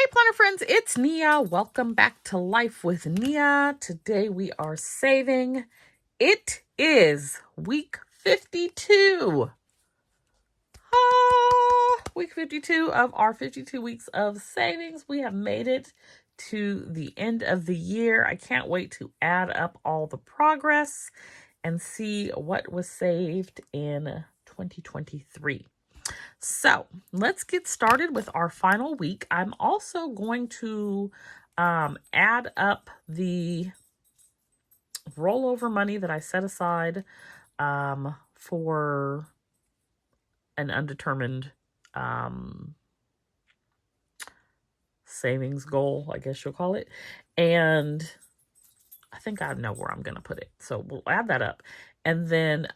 Hey planner friends, it's Nia. Welcome back to Life with Nia. Today we are saving. It is week 52. Week 52 of our 52 weeks of savings. We have made it to the end of the year. I can't wait to add up all the progress and see what was saved in 2023. So let's get started with our final week. I'm also going to add up the rollover money that I set aside for an undetermined savings goal, I guess you'll call it. And I think I know where I'm going to put it. So we'll add that up. And then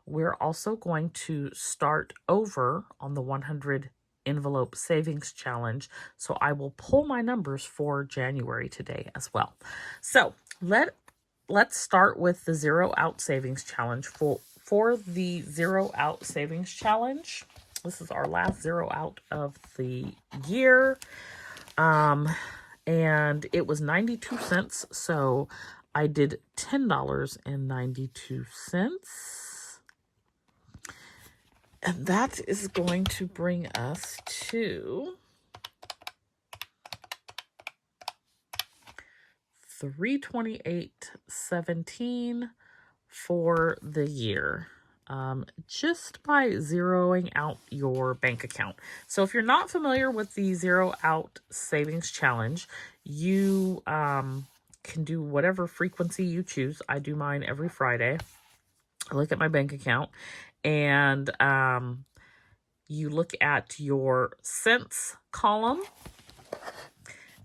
we're also going to start over on the 100 envelope savings challenge. So I will pull my numbers for January today as well. So let's start with the zero out savings challenge. For the zero out savings challenge, this is our last zero out of the year. And it was 92 cents. So I did $10.92. And that is going to bring us to $328.17 for the year. Just by zeroing out your bank account. So if you're not familiar with the zero out savings challenge, you can do whatever frequency you choose. I do mine every Friday. I look at my bank account and you look at your cents column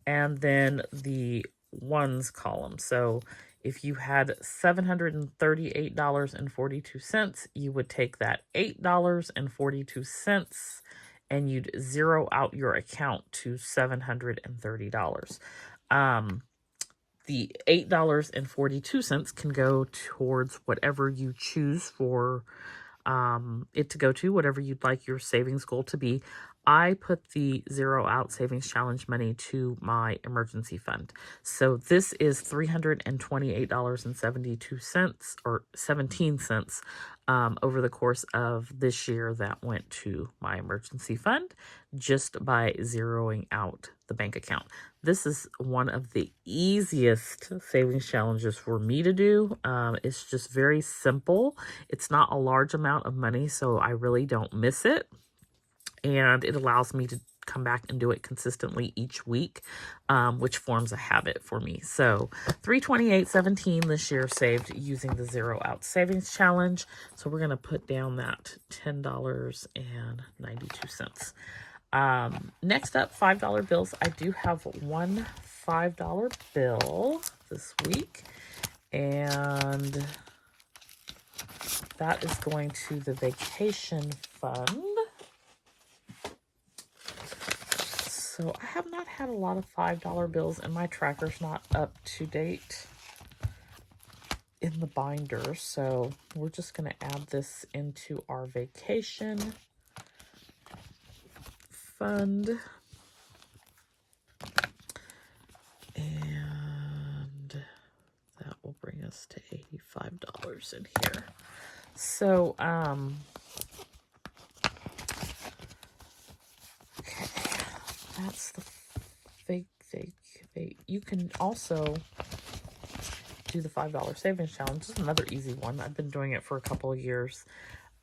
and then the ones column. So if you had $738.42, you would take that $8.42 and you'd zero out your account to $730. The $8.42 can go towards whatever you choose for it to go to, whatever you'd like your savings goal to be. I put the zero out savings challenge money to my emergency fund. So this is $328.72 or 17 cents over the course of this year that went to my emergency fund just by zeroing out the bank account. This is one of the easiest savings challenges for me to do. It's just very simple. It's not a large amount of money, so I really don't miss it. And it allows me to come back and do it consistently each week, which forms a habit for me. So $328.17 this year saved using the zero out savings challenge. So we're going to put down that $10.92. Next up, $5 bills. I do have one $5 bill this week, and that is going to the vacation fund. So I have not had a lot of $5 bills, and my tracker's not up to date in the binder. So we're just going to add this into our vacation fund. And that will bring us to $85 in here. So, okay, that's the fake. You can also do the $5 savings challenge. This is another easy one. I've been doing it for a couple of years.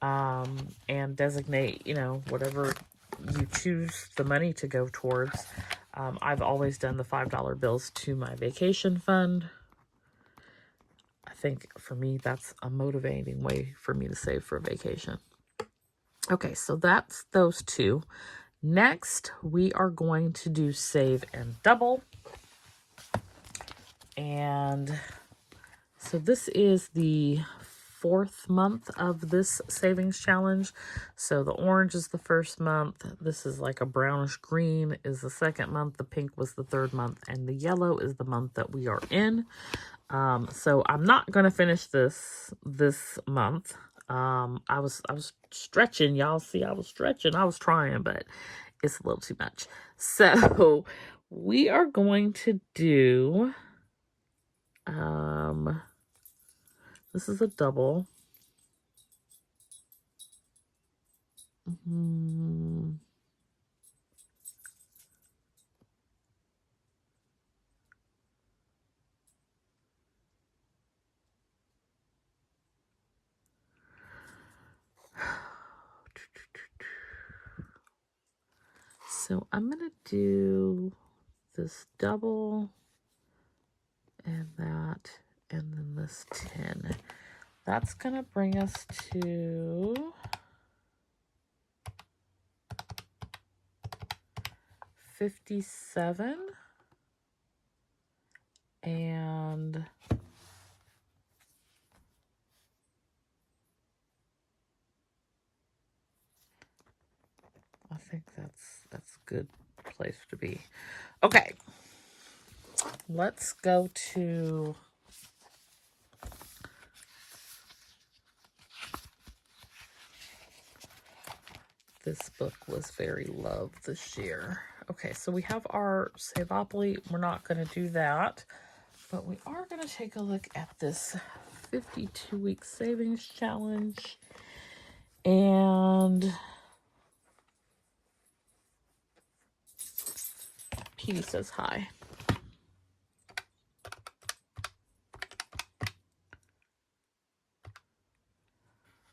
And designate, whatever you choose the money to go towards. I've always done the $5 bills to my vacation fund. I think for me, that's a motivating way for me to save for a vacation. Okay, so that's those two. Next, we are going to do save and double. And so this is the fourth month of this savings challenge. So the orange is the first month. This is like a brownish green is the second month. The pink was the third month, and the yellow is the month that we are in. So I'm not going to finish this month. I was stretching, y'all see, I was stretching. I was trying, but it's a little too much. So we are going to do, this is a double. So I'm going to do this double and that, and then this 10. That's going to bring us to $57. And I think that's a good place to be. Okay. Let's go to this book was very loved this year. Okay, so we have our Savopoly. We're not going to do that, but we are going to take a look at this 52-week savings challenge. And Petey says hi.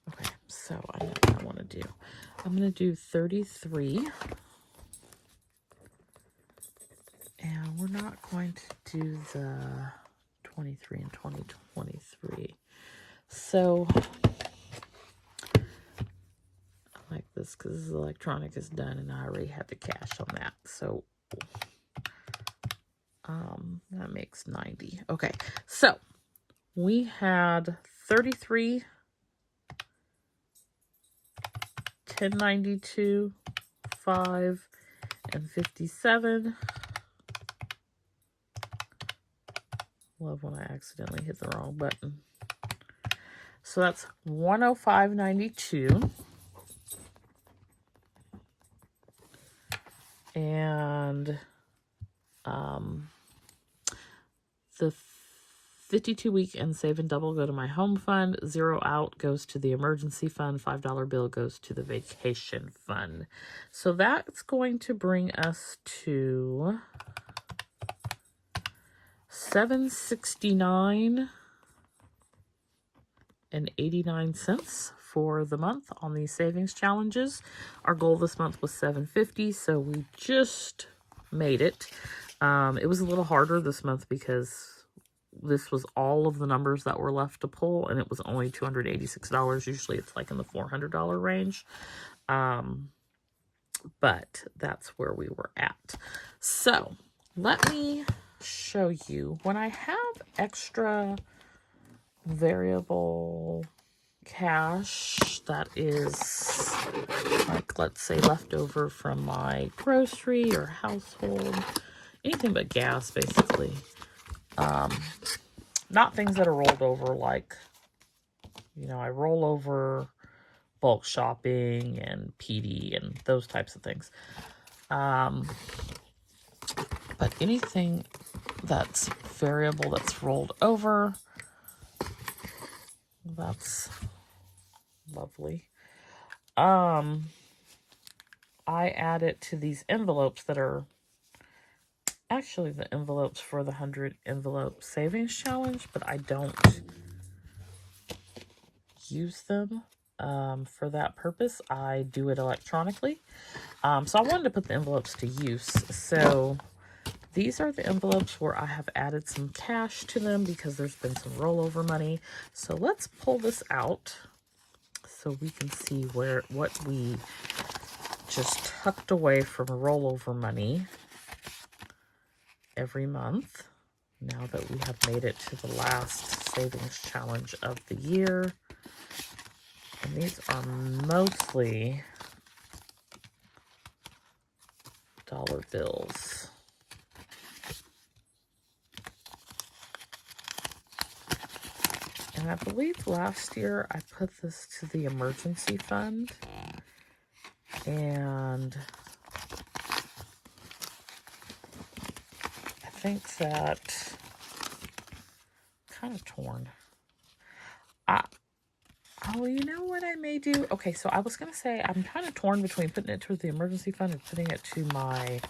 Okay, so I know what I want to do. I'm going to do 33. And we're not going to do the 23 and 2023. So I like this because this electronic is done and I already had the cash on that. So that makes 90. Okay, so we had 33, 1092, 5, and 57. Love when I accidentally hit the wrong button. So that's 105.92. And the 52-week and save and double go to my home fund. 0 out goes to the emergency fund. $5 bill goes to the vacation fund. So that's going to bring us to $769.89 for the month on these savings challenges. Our goal this month was $750, so we just made it. It was a little harder this month because this was all of the numbers that were left to pull, and it was only $286. Usually it's like in the $400 range. But that's where we were at. So let me show you when I have extra variable cash that is, like, let's say leftover from my grocery or household, anything but gas basically. Not things that are rolled over, like, you know, I roll over bulk shopping and PD and those types of things. But anything that's variable, that's rolled over, that's lovely. I add it to these envelopes that are actually the envelopes for the 100 envelope savings challenge, but I don't use them for that purpose. I do it electronically. So I wanted to put the envelopes to use. So these are the envelopes where I have added some cash to them because there's been some rollover money. So let's pull this out so we can see what we just tucked away from rollover money every month, now that we have made it to the last savings challenge of the year. And these are mostly dollar bills. And I believe last year I put this to the emergency fund. And think that kind of torn. Oh, you know what I may do? Okay, so I was going to say I'm kind of torn between putting it to the emergency fund and putting it to my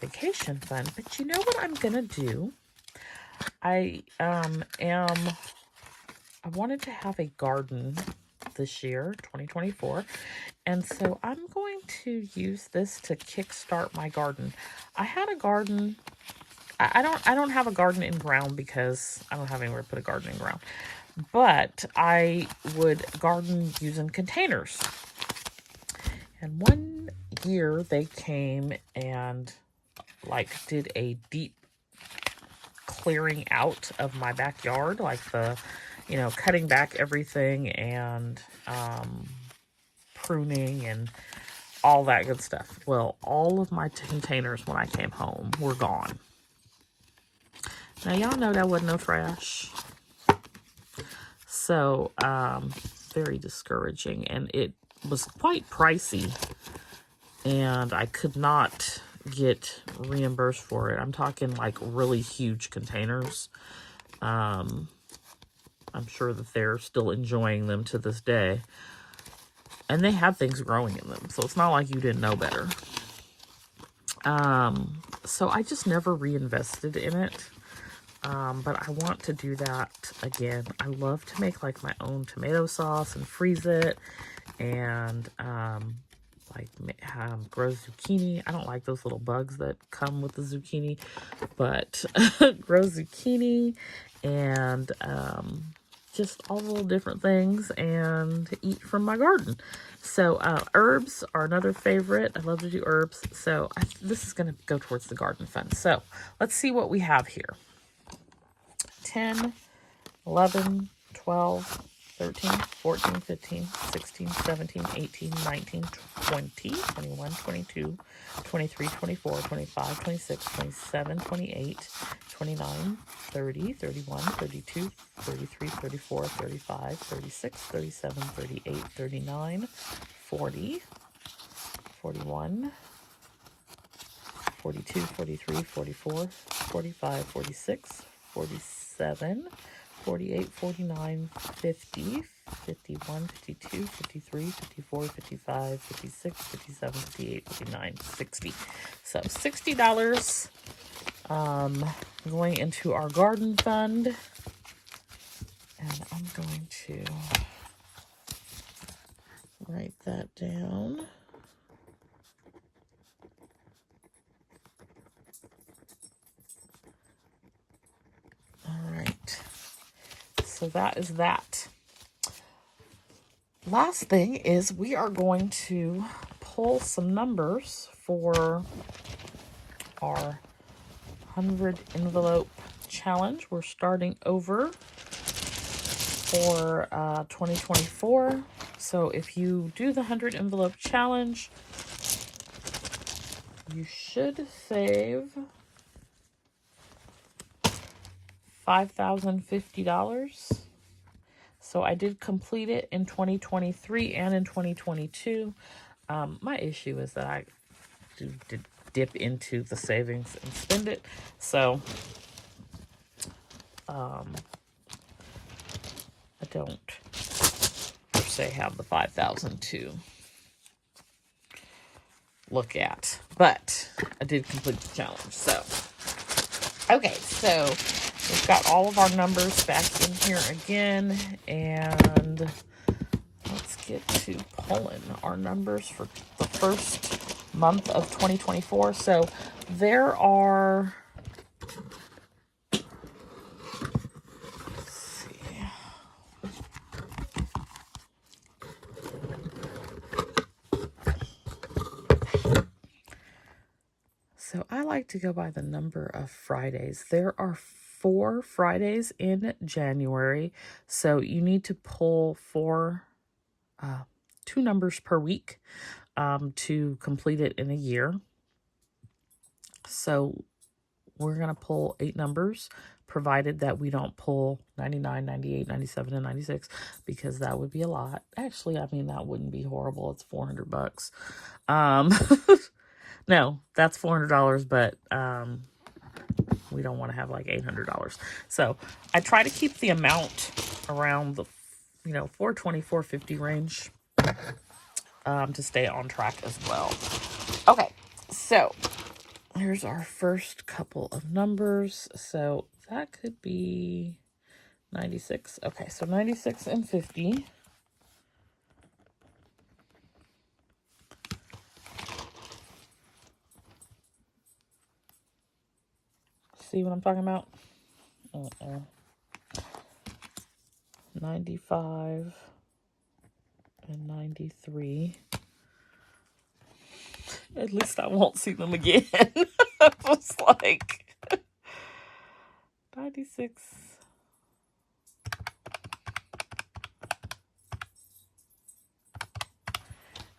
vacation fund. But you know what I'm going to do? I wanted to have a garden this year, 2024. And so I'm going to use this to kickstart my garden. I had a garden. I don't have a garden in ground because I don't have anywhere to put a garden in ground. But I would garden using containers. And one year they came and like did a deep clearing out of my backyard, like cutting back everything and pruning and all that good stuff. Well, all of my containers when I came home were gone. Now, y'all know that wasn't no trash. So, very discouraging. And it was quite pricey. And I could not get reimbursed for it. I'm talking like really huge containers. I'm sure that they're still enjoying them to this day. And they have things growing in them. So it's not like you didn't know better. So I just never reinvested in it. But I want to do that again. I love to make like my own tomato sauce and freeze it. And grow zucchini. I don't like those little bugs that come with the zucchini. But grow zucchini and just all the little different things and eat from my garden. So herbs are another favorite. I love to do herbs. So this is going to go towards the garden fund. So let's see what we have here. 10, 11, 12, 13, 14, 15, 16, 17, 18, 19, 20, 21, 22, 23, 24, 25, 26, 27, 28, 29, 30, 31, 32, 33, 34, 35, 36, 37, 38, 39, 40, 41, 42, 43, 44, 45, 46, 47, 48, 49, 50, 51, 52, 53, 54, 55, 56, 57, 58, 59, 60. So $60 going into our garden fund. And I'm going to write that down. All right. So that is that. Last thing is we are going to pull some numbers for our 100 envelope challenge. We're starting over for 2024. So if you do the 100 envelope challenge, you should save $5,050. So I did complete it in 2023 and in 2022. My issue is that I did dip into the savings and spend it. So I don't per se have the 5,000 to look at, but I did complete the challenge. So okay, so we've got all of our numbers back in here again, and let's get to pulling our numbers for the first month of 2024. So there are, let's see. So I like to go by the number of Fridays. There are 4 Fridays in January, so you need to pull 2 numbers per week to complete it in a year. So we're going to pull 8 numbers, provided that we don't pull 99, 98, 97, and 96, because that would be a lot. Actually, I mean, that wouldn't be horrible. It's $400. No, that's $400, but we don't want to have like $800. So I try to keep the amount around the, you know, 420, 450 range to stay on track as well. Okay, so here's our first couple of numbers. So that could be 96. Okay, so 96 and 50. See what I'm talking about? 95 and 93. At least I won't see them again. I was like 96.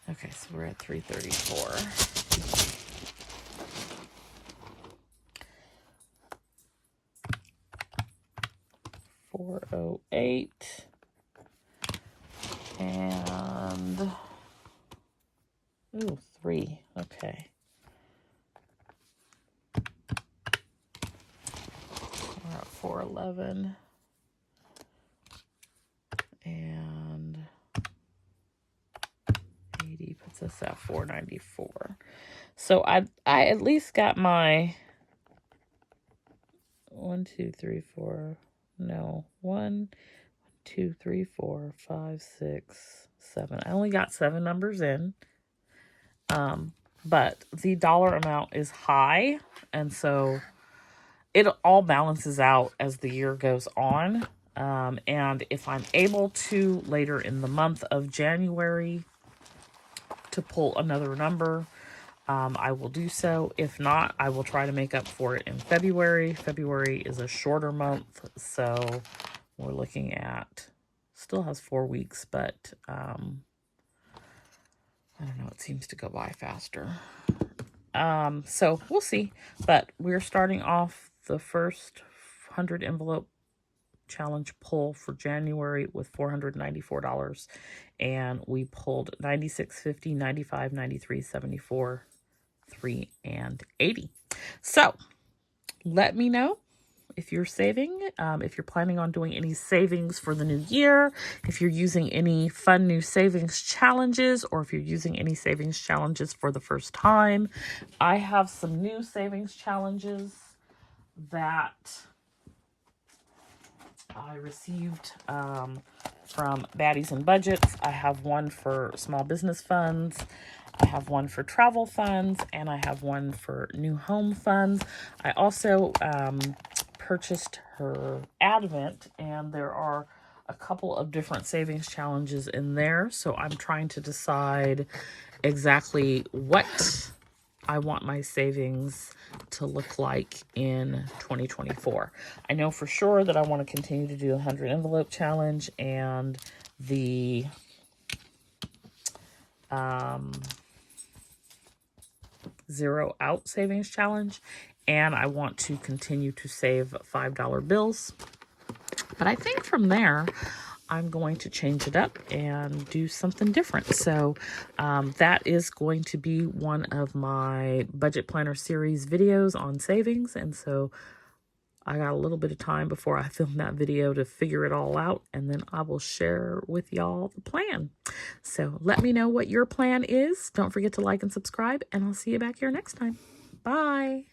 Okay, so we're at 334. 408 and 3. Okay. We're at 411 and 80 puts us at 494. So I at least got my 1, 2, 3, 4. No, 1, 2, 3, 4, 5, 6, 7. I only got 7 numbers in. But the dollar amount is high, and so it all balances out as the year goes on. And if I'm able to later in the month of January to pull another number, I will do so. If not, I will try to make up for it in February. February is a shorter month, so we're looking at, still has 4 weeks, but I don't know, it seems to go by faster. So we'll see, but we're starting off the first 100 envelope challenge pull for January with $494, and we pulled 96, 50, 95, 93, 74, 3, and 80. So let me know if you're saving, if you're planning on doing any savings for the new year, if you're using any fun new savings challenges, or if you're using any savings challenges for the first time. I have some new savings challenges that I received from Baddies and Budgets. I have one for small business funds, I have one for travel funds, and I have one for new home funds. I also purchased her Advent, and there are a couple of different savings challenges in there. So I'm trying to decide exactly what I want my savings to look like in 2024. I know for sure that I want to continue to do the 100 envelope challenge and the zero out savings challenge, and I want to continue to save $5 bills. But I think from there, I'm going to change it up and do something different. So that is going to be one of my budget planner series videos on savings. And so I got a little bit of time before I film that video to figure it all out, and then I will share with y'all the plan. So let me know what your plan is. Don't forget to like and subscribe, and I'll see you back here next time. Bye.